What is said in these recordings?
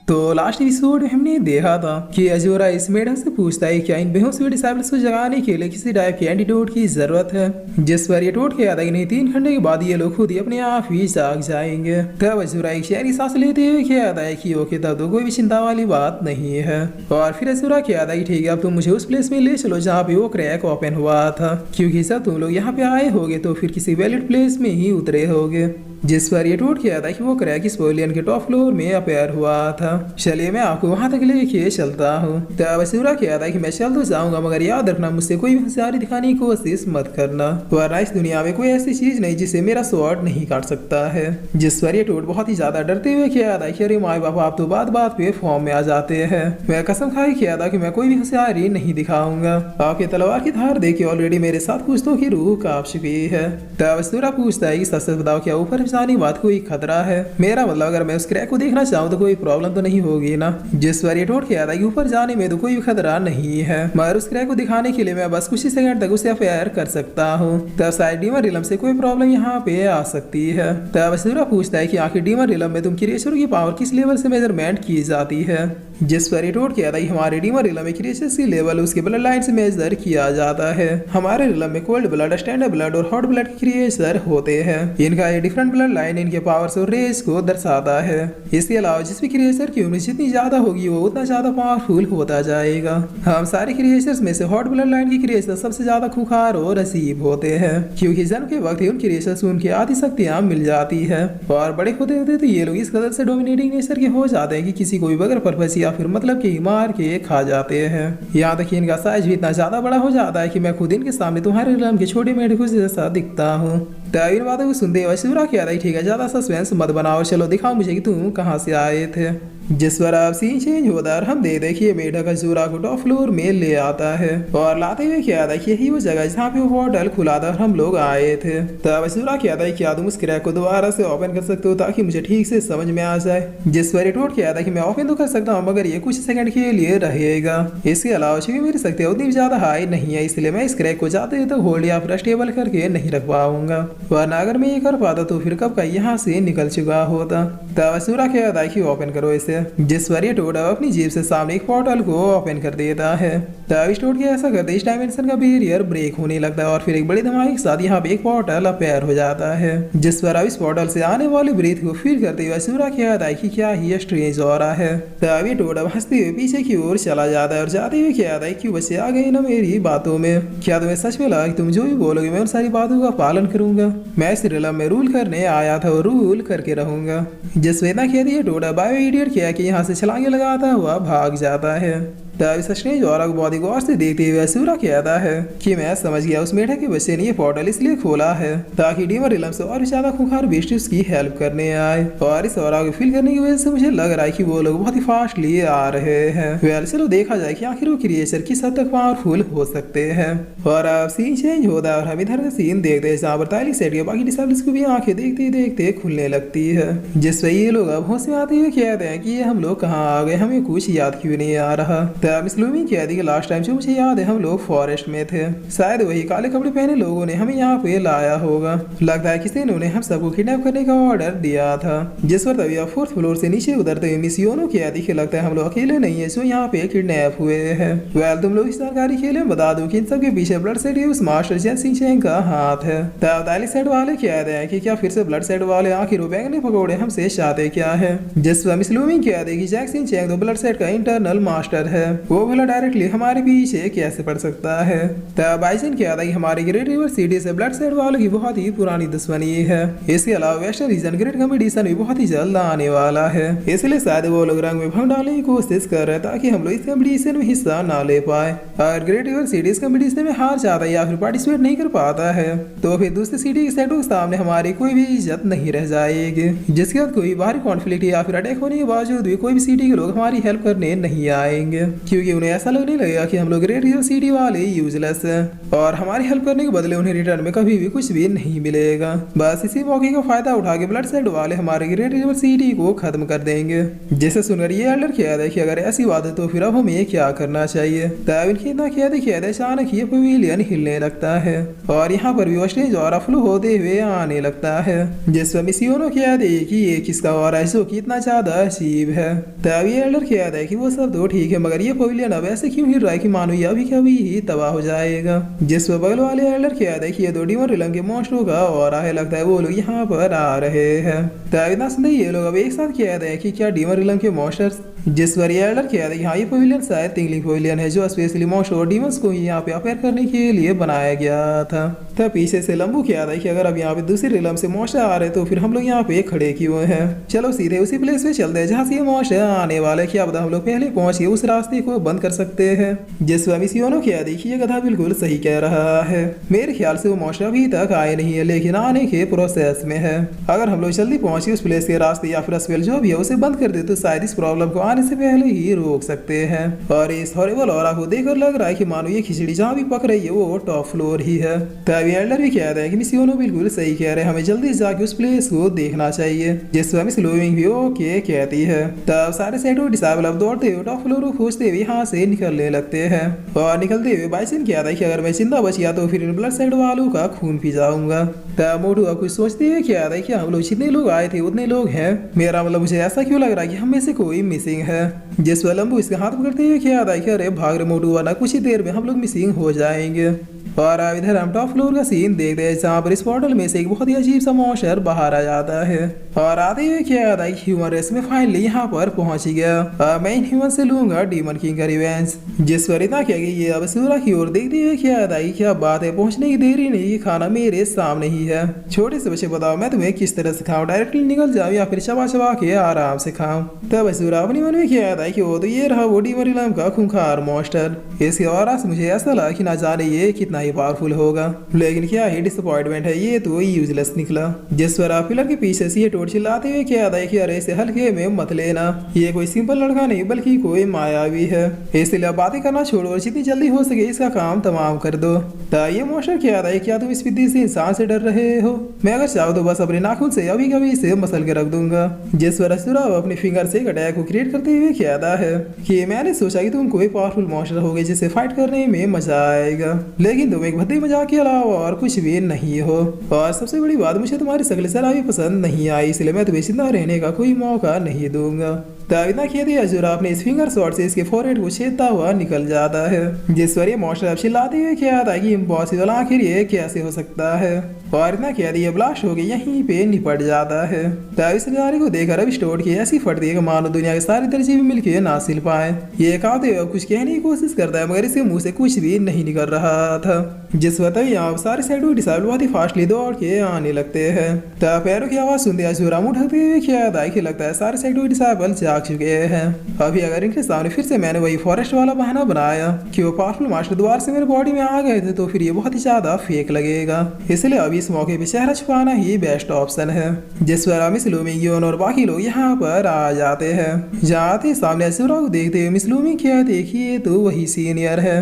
तो last episode में हमने देखा था कि अजोरा इस मेढक से पूछता है क्या इन बेहोश डिसाइबल्स को जगाने के लिए किसी टाइप के एंटीडोट की जरूरत है, जिस पर ये टोट के आता है कि नहीं 3 घंटे के बाद ये लोग खुद ही अपने आप ही जाग जाएंगे। तब अजोरा एक शहरी सांस लेते हुए कहता है कि ओके तब तो कोई भी चिंता वाली बात नहीं है। और फिर अजोरा कहता है कि ठीक है अब तुम मुझे उस प्लेस में ले चलो जहाँ पे वो क्रैक ओपन हुआ था, क्योंकि जब तुम लोग यहाँ पे आए होगे तो फिर किसी वैलिड प्लेस में ही उतरे होगे। जिस पर ये टोट किया था कि वो क्रैक इस पवेलियन के टॉप फ्लोर में अपेयर हुआ था। चलिए मैं आपको वहां तक लेके चलता हूँ। तब असूरा किया था कि मैं चल तो जाऊंगा मगर याद रखना मुझसे कोई भी होशियारी दिखाने की कोशिश मत करना, वरना इस दुनिया में कोई ऐसी चीज नहीं जिसे मेरा स्वॉर्ड नहीं काट सकता है। जिस पर ये टोट बहुत ही ज्यादा डरते हुए किया था कि अरे माए बाप आप तो बात बात पे फॉर्म में आ जाते हैं। मैं कसम खाई किया था कि मैं कोई भी होशियारी नहीं दिखाऊंगा। आपके तलवार की धार देखी ऑलरेडी मेरे साथ कुश्तों की रूह कांप चुकी है। तब असूरा पूछता है कि सच सच बताओ क्या ऊपर जाने बात कोई खतरा है? मेरा मतलब अगर मैं उस क्रैक को देखना चाहूँ तो कोई प्रॉब्लम तो नहीं होगी ना। जिस पर ये टोट के आता है कि ऊपर जाने में तो कोई भी खतरा नहीं है, मगर उस क्रैक को दिखाने के लिए मैं बस कुछ ही सेकंड तक उसे अफेयर कर सकता हूँ। तब शायद डीमन रिलम से कोई प्रॉब्लम यहाँ पे आ सकती है। तब असूरा पूछता है कि आखिर डीमन रिलम में तुम क्रिएचर की पावर किस लेवल से मेजरमेंट की जाती है? जिस पर ये टोट के आता है कि हमारे डीमन रिलम में क्रिएचर्स की लेवल उसके ब्लड लाइन से मेजर किया जाता है। हमारे रिलम में कोल्ड ब्लड, स्टैंडर्ड ब्लड और हॉट ब्लड के क्रिएचर होते हैं। इनका ये डिफरेंट ब्लड लाइन इनके पावर्स और रेस को दर्शाता है। इसके अलावा जिस भी क्रिएचर की उम्र जितनी ज्यादा होगी वो उतना ज्यादा पावरफुल होता जाएगा। हम सारे क्रिएचर्स में से हॉट ब्लड लाइन की क्रिएचर सबसे ज्यादा खूंखार और अजीब होते हैं, क्योंकि जन्म के वक्त ही उन क्रिएचर्स को उनकी आधी शक्तियां मिल जाती है और बड़े होते होते तो ये लोग इस कदर से डोमिनेटिंग नेचर के हो जाते हैं कि किसी को भी बगैर पर्पस या फिर मतलब के मार के खा जाते हैं। यहाँ तक कि इनका साइज भी इतना ज्यादा बड़ा हो जाता है कि मैं खुद इनके सामने तुम्हारे रिलम के छोटे मेढकों जैसा दिखता हूँ। तब इन बातों को सुनते हुए असूरा कह रहा है ठीक है ज्यादा सस्पेंस मत बनाओ, चलो दिखाओ मुझे कि तुम कहाँ से आए थे। जिस पर आप सीन चेंज होता है और हम दे देखिए मेढक असूरा को टॉप फ्लोर में ले आता है और लाते हुए क्या था कि यही वो जगह जहाँ पे वो होटल खुला था और हम लोग आए थे। तब असूरा क्या था क्या तुम उस क्रैक को दोबारा से ओपन कर सकते हो ताकि मुझे ठीक से समझ में आ जाए? जिस पर टोट क्या था कि मैं ओपन तो कर सकता हूँ मगर ये कुछ सेकंड के लिए रहेगा। इसके अलावा चूंकि मेरी शक्तियाँ उतनी ज्यादा हाई नहीं है इसलिए मैं इस क्रैक को जाते तो होल्ड या फिर स्टेबल करके नहीं रख पाऊंगा, वरना अगर मैं ये कर पाता तो फिर कब का यहाँ से निकल चुका होता। तब असूरा क्या था कि ओपन करो इसे। जिस पर ये टोड अपनी जेब से सामने एक पोर्टल को ओपन कर देता है। तब इस टोड के ऐसा करते इस डायमेंशन का बैरियर ब्रेक होने लगता है और फिर एक बड़ी धमाके के साथ यहाँ पे एक पोर्टल अपेयर हो जाता है। जिस पर अब इस पोर्टल से आने वाले ब्रीथ को फील करते हुए असूरा कहता है कि क्या ही स्ट्रेंज हो रहा है। तब ये टोड हंसते हुए पीछे की ओर चला जाता है और जाते हुए कहता है क्यों बच्चे आ गए ना मेरी बातों में? क्या तुम्हें सच में लगा कि तुम जो भी बोलोगे मैं उन सारी बातों का पालन करूंगा? मैं इस रिलम में रूल करने आया था और रूल करके रहूंगा। जिस वेदना कहती है टोडा बायो इडियट किया कि यहाँ से छलांगे लगाता हुआ भाग जाता है। तब इस स्ट्रेंज औरा को बहुत ही गौर से देखते हुए असूरा कहता है कि मैं समझ गया उस मेढक के बच्चे ने ये पोर्टल इसलिए खोला है ताकि डीमन रिलम से और भी ज्यादा खूंखार बेस्ट उसकी हेल्प करने आए, और इस औरा को फील करने की वजह से मुझे लग रहा है कि वो लोग बहुत ही फास्टली आ रहे हैं। वेल चलो देखा जाए कि आखिर वो क्रिएचर किस हद तक पावरफुल हो सकते हैं। और अब सीन चेंज होता है और हम इधर का सीन देखते हैं जहाँ पर ताली सेट के बाकी डिसेबल्स को भी आंखें देखते देखते खुलने लगती है। जिससे ये लोग अब होश में आते हुए कहते हैं कि ये हम लोग कहाँ आ गए, हमें कुछ याद क्यों नहीं आ रहा। मिस लूमी कह दी कि लास्ट टाइम जो मुझे याद है हम लोग फॉरेस्ट में थे, शायद वही काले कपड़े पहने लोगों ने हमें यहाँ पे लाया होगा। लगता है किसी ने हम सबको किडनैप करने का ऑर्डर दिया था। जिस पर तभी आप 4th फ्लोर से नीचे उतरते हुए मिस योनो कह दी कि लगता है हम लोग अकेले नहीं है जो यहाँ पे किडनैप हुए हैं। वेल तुम लोग इस जानकारी के लिए बता दो कि इन सबके पीछे ब्लड सेट उस मास्टर जैन सिंह चैंग का हाथ है। तब ताली सेट वाले कहते हैं कि क्या फिर से ब्लड सेट वाले आखिर वो बैंगनी पकौड़े हमसे चाहते क्या है? जिस पर मिस लूमी कह दी कि जैक सिंह चैंग तो ब्लड सेट का इंटरनल मास्टर है, वो भला डायरेक्टली हमारे पीछे कैसे पड़ सकता है? तब बाइसन कहता है कि हमारी ग्रेट रिवर सिटी से ब्लड सेट वालों की बहुत ही पुरानी दुश्मनी है। इसके अलावा वेस्टर्न रीजन ग्रेट कंपटीशन भी बहुत ही जल्द आने वाला है, इसलिए शायद वो लोग रंग में भंग डालने की कोशिश कर रहे हैं ताकि हम लोग इस कंपटीशन में हिस्सा ना ले पाए। अगर ग्रेट रिवर सिटी इस कंपटीशन में हार जाता है या फिर पार्टिसिपेट नहीं कर पाता है तो फिर दूसरी सिटी के सेटों के सामने हमारी कोई भी इज्जत नहीं रह जाएगी, जिसके बाद कोई बाहरी कॉन्फ्लिक्ट या फिर अटैक होने के बावजूद भी कोई भी सिटी के लोग हमारी हेल्प करने नहीं आएंगे। क्योंकि उन्हें ऐसा लगने लगेगा कि हम लोग रेड रिवर सिटी वाले यूजलेस हैं और हमारी हेल्प करने के बदले उन्हें रिटर्न में कभी भी कुछ भी नहीं मिलेगा। बस इसी मौके का फायदा उठा के ब्लड साइड वाले हमारे रेड रिवर सिटी को खत्म कर देंगे। जिसे सुनकर ये एल्डर कहता है कि अगर ऐसी बात है तो फिर अब हमें क्या करना चाहिए। तब इनकी इतना कहते अचानक ये पवेलियन हिलने लगता है और यहाँ पर भी स्टेज और फ्लो होते हुए आने लगता है। जिस पर मिसियोनो कहते हैं कि ये किसका और है जो कि इतना ज्यादा अजीब है। तब ये एल्डर कहता है कि वो सब तो ठीक है मगर ये पवेलियन अब ऐसे क्यों हिल रहा है कि मानो ये अभी कभी ही तबाह हो जाएगा। जिस पर बगल वाले एल्डर कहता है कि ये दो डीमन रिलम के मॉन्स्टरों का और है, लगता है वो लोग यहाँ पर आ रहे हैं। तब इतना सुनते ये लोग अब एक साथ कहते हैं कि क्या डीमन रिलम के मॉन्स्टर्स। जिस पर ये एल्डर कहता है कि हाँ ये पवेलियन शायद टिंगलिंग पवेलियन है जो स्पेशली मॉन्स्टर और डीमंस को यहाँ पे अपेयर करने के लिए बनाया गया था। तब पीछे से लंबू कहता है कि अगर अब यहाँ पे दूसरी रिलम से मॉन्स्टर आ रहे तो फिर हम लोग यहाँ पे खड़े क्यों हैं। चलो सीधे उसी प्लेस पे चलते हैं जहाँ से ये मॉन्स्टर आने वाले, क्या पता हम लोग पहले पहुंच के उस रास्ते को बंद कर सकते हैं। जिस पर मिसियोनो कहता है कि ये गधा बिल्कुल सही कह रहा है। मेरे ख्याल से वो मॉन्स्टर अभी तक आए नहीं है लेकिन आने के प्रोसेस में है। अगर हम लोग जल्दी पहुंचे उस प्लेस के रास्ते या फिर स्पेल जो भी है उसे बंद कर दे तो शायद इस प्रॉब्लम को आने से पहले ही रोक सकते हैं। और इस हॉरिबल ऑरा को देखकर लग रहा है कि मानो ये खिचड़ी जहाँ भी पक रही है वो टॉप फ्लोर ही है। तभी एल्डर भी कहता है कि मिसियोनो बिल्कुल सही कह रहे हैं, हमें जल्दी जाके उस प्लेस को देखना चाहिए। जिस पर मिस लूविंग भी ओके कहती है। तब सारे सेटो डिसाइबल अब दौड़ते हुए टॉप फ्लोर को खोजते हुए यहाँ से निकलने लगते हैं और निकलते हुए बाइसन कहता है कि अगर मैं जिंदा बच गया तो फिर इन ब्लड साइड वालों का खून पी जाऊंगा। तब मोटू अब कुछ सोचते हुए कहता है कि हम लोग जितने लोग आए थे उतने लोग हैं, मेरा मतलब मुझे ऐसा क्यों लग रहा है कि हम में से कोई मिसिंग है। जिस पर लंबू इसका हाथ पकड़ते हुए कहता है कि अरे भाग रे मोटू वरना कुछ ही देर में हम लोग मिसिंग हो जाएंगे। और अब इधर हम टॉप फ्लोर का सीन देखते हैं जहाँ पर इस पोर्टल में से एक बहुत ही अजीब सा मॉन्स्टर बाहर आ जाता है और आते हुए क्या आता है ह्यूमन रेस में फाइनली यहाँ पर पहुंच गया। मैं इन ह्यूमन से लूंगा डीमन किंग का रिवेंज। जिस पर इतना क्या ये अब सूरा की ओर देखते हुए क्या आता है क्या बात है, पहुंचने की देरी नहीं, खाना मेरे सामने ही है। छोटे से बच्चे बताओ मैं तुम्हें किस तरह से खाऊं, डायरेक्टली निकल जाऊं या फिर चबा चबा के आराम से खाऊं। तब सूरा अपने मन में क्या आता है कि वो तो ये रहा वो डीमन रिलम का खूंखार मॉन्स्टर। इसके और मुझे ऐसा लगा कि ना जाने ये कितना ही पावरफुल होगा, लेकिन क्या ही डिसअपॉइंटमेंट है, ये तो यूजलेस निकला। जिस पर आप पिलर के पीछे से ये टोट चिल्लाते हुए क्या आता है कि अरे इसे हल्के में मत लेना, ये कोई सिंपल लड़का नहीं बल्कि कोई मायावी है, इसलिए अब बातें करना छोड़ो और जितनी जल्दी हो सके इसका काम तमाम कर दो। ये मॉन्स्टर क्या आता है, क्या तुम इस विधि से इंसान से डर रहे हो? मैं अगर चाहो तो बस अपने नाखून से अभी कभी इसे मसल के रख दूंगा। जिस पर असुरा अपने फिंगर से एक अटैक को क्रिएट करते हुए क्या आता है कि मैंने सोचा कि तुम कोई पावरफुल मॉन्स्टर होगे जिसे फाइट करने में मजा आएगा, लेकिन तुम एक भद्दे मजाक के अलावा और कुछ भी नहीं हो। और सबसे बड़ी बात, मुझे तुम्हारी शक्ल जरा भी पसंद नहीं आई, इसलिए मैं तुम्हें जिंदा रहने का कोई मौका नहीं दूंगा। तब इतना किया दिया अजुरा अपने इस फिंगर शॉट से इसके फोरहेड को छेदता हुआ निकल जाता है। जिस पर ये मॉन्स्टर अब चिल्लाते हुए क्या आता है कि इम्पॉसिबल, आखिर ये कैसे हो सकता है। और इतना कह दिया ब्लास्ट हो गई यहीं पे निपट जाता है। तब इस नजारे को देखकर अब स्टोर की ऐसी फटती है कि मानो दुनिया के सारे तरजीह मिलकर ना सिल पाए। ये कहते हुए कुछ कहने की कोशिश करता है मगर इसके मुंह से कुछ भी नहीं निकल रहा था। जिस वक्त यहाँ सारे साइड डिसाइबल बहुत ही फास्टली दौड़ के आने लगते हैं। तब पैरों की आवाज सुनते अजुरा मुंह ढकते हुए क्या आता है कि लगता है सारे साइड डिसाइबल जाग चुके हैं। अभी अगर इनके सामने फिर से मैंने वही फॉरेस्ट वाला बहाना बनाया कि वो पावरफुल मास्टर द्वार से मेरे बॉडी में आ गए थे तो फिर ये बहुत ही ज्यादा फेक लगेगा, इसलिए अभी इस मौके पे चेहरा छुपाना ही बेस्ट ऑप्शन है। जिस पर मिस लूमिंग और बाकी लोग यहाँ पर आ जाते हैं। जहाँ आते सामने अजुरा को देखते हुए मिस लूमिंग क्या देखिए तो वही सीनियर है।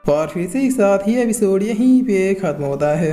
और फिर से एक साथ ही एपिसोड यहीं पे खत्म होता है।